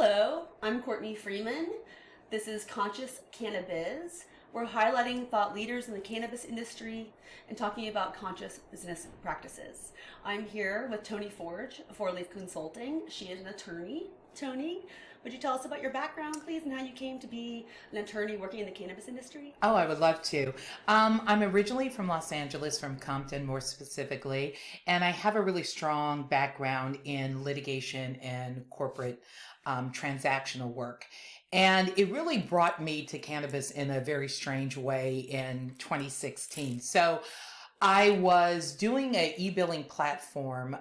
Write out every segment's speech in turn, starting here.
Hello, I'm Courtney Freeman. This is Conscious Cannabiz. We're highlighting thought leaders in the cannabis industry and talking about conscious business practices. I'm here with Toni Forge of 4Leaf Consulting. She is an attorney. Toni, would you tell us about your background, please, and how you came to be an attorney working in the cannabis industry? Oh, I would love to. I'm originally from Los Angeles, from Compton more specifically, and I have a really strong background in litigation and corporate transactional work. And it really brought me to cannabis in a very strange way in 2016. So I was doing a e-billing platform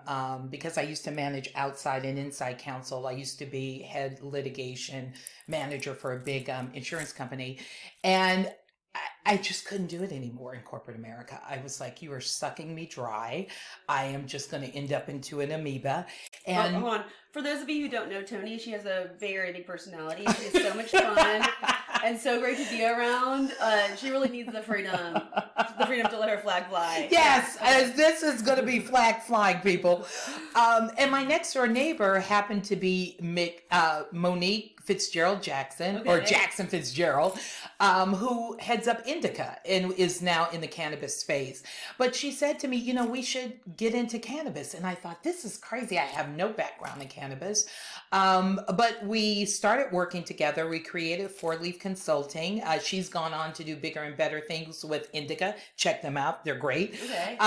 because I used to manage outside and inside counsel. I used to be head litigation manager for a big insurance company. And I just couldn't do it anymore in corporate America. I was like, you are sucking me dry. I am just going to end up into an amoeba. And hold on. For those of you who don't know Toni, she has a very big personality. She has so much fun and so great to be around. She really needs the freedom to let her flag fly. Yes, as this is going to be flag flying, people. And my next door neighbor happened to be Monique Fitzgerald Jackson, or Jackson Fitzgerald, who heads up Indica and is now in the cannabis space. But she said to me, you know, we should get into cannabis. And I thought, this is crazy. I have no background in cannabis. But we started working together. We created 4Leaf Consulting. She's gone on to do bigger and better things with Indica. Check them out. They're great. Okay.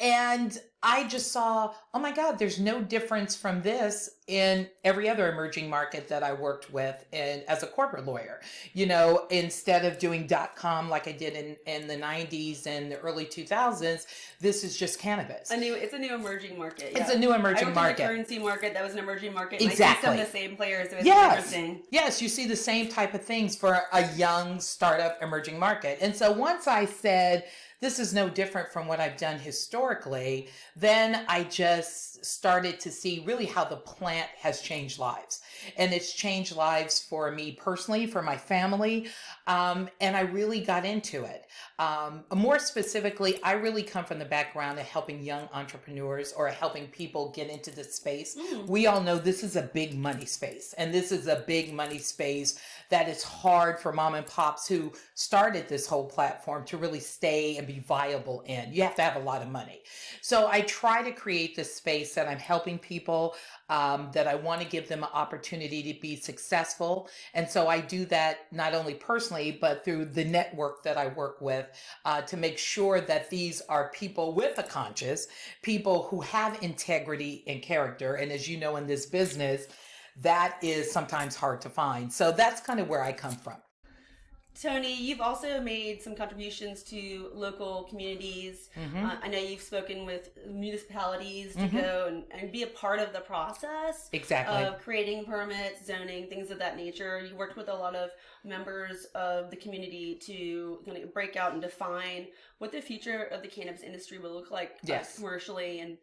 And I just saw, oh my God, there's no difference from this in every other emerging market that I worked with as a corporate lawyer. You know, instead of doing .com like I did in the 90s and the early 2000s, this is just cannabis. It's a new emerging market. It's a new emerging market. The currency market, that was an emerging market. Exactly. I see some of the same players. So it's interesting. Yes, you see the same type of things for a young startup emerging market. And so once I said, this is no different from what I've done historically, then I just started to see really how the plant has changed lives. And it's changed lives for me personally, for my family, and I really got into it. More specifically, I really come from the background of helping young entrepreneurs or helping people get into this space. We all know this is a big money space, and this is a big money space that is hard for mom and pops who started this whole platform to really stay and be viable in. You have to have a lot of money. So I try to create this space that I'm helping people, that I want to give them an opportunity to be successful. And so I do that not only personally, but through the network that I work with, to make sure that these are people with a conscience, people who have integrity and character. And as you know, in this business, that is sometimes hard to find. So that's kind of where I come from. Toni, you've also made some contributions to local communities. I know you've spoken with municipalities to go and be a part of the process of creating permits, zoning, things of that nature. You worked with a lot of members of the community to kind of break out and define what the future of the cannabis industry will look like commercially and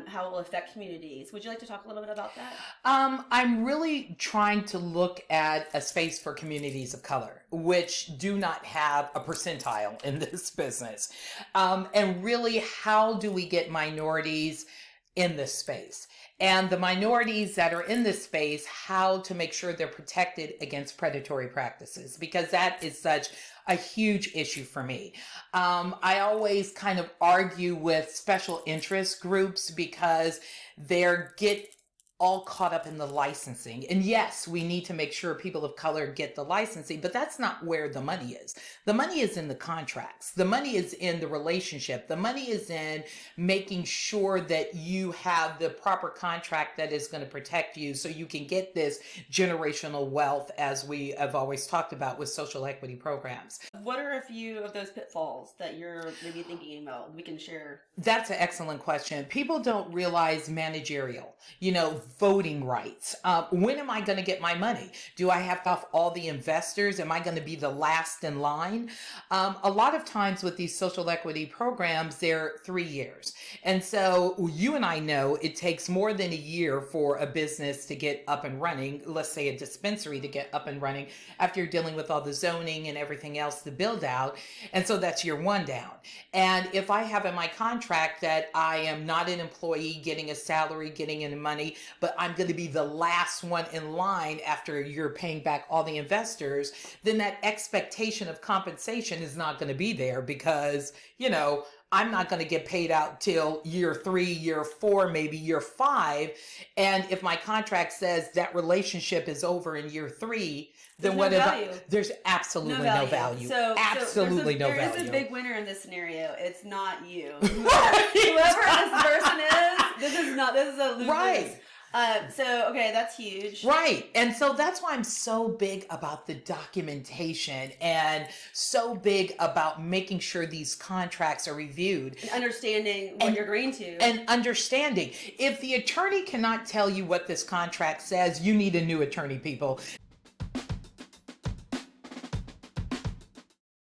how it will affect communities. Would you like to talk a little bit about that? I'm really trying to look at a space for communities of color, which do not have a percentile in this business. And really, how do we get minorities in this space? And the minorities that are in this space, how to make sure they're protected against predatory practices, because that is such a huge issue for me. I always kind of argue with special interest groups because they're get all caught up in the licensing. And yes, we need to make sure people of color get the licensing, but that's not where the money is. The money is in the contracts. The money is in the relationship. The money is in making sure that you have the proper contract that is going to protect you so you can get this generational wealth, as we have always talked about with social equity programs. What are a few of those pitfalls that you're maybe thinking about we can share? That's an excellent question. People don't realize managerial, voting rights. When am I going to get my money? Do I have to have all the investors? Am I going to be the last in line? A lot of times with these social equity programs, they're 3 years. And so you and I know it takes more than a year for a business to get up and running, let's say a dispensary to get up and running, after you're dealing with all the zoning and everything else to build out. And so that's year one down. And if I have in my contract that I am not an employee getting a salary, getting any money, but I'm going to be the last one in line after you're paying back all the investors, then that expectation of compensation is not going to be there because, I'm not going to get paid out till year 3, year 4, maybe year 5. And if my contract says that relationship is over in year 3, then what if there's absolutely no value. So absolutely no value. There is a big winner in this scenario. It's not you. Whoever this person is, this is a loser. Right. Okay, that's huge. Right. And so that's why I'm so big about the documentation and so big about making sure these contracts are reviewed. And understanding what you're agreeing to. And understanding. If the attorney cannot tell you what this contract says, you need a new attorney, people.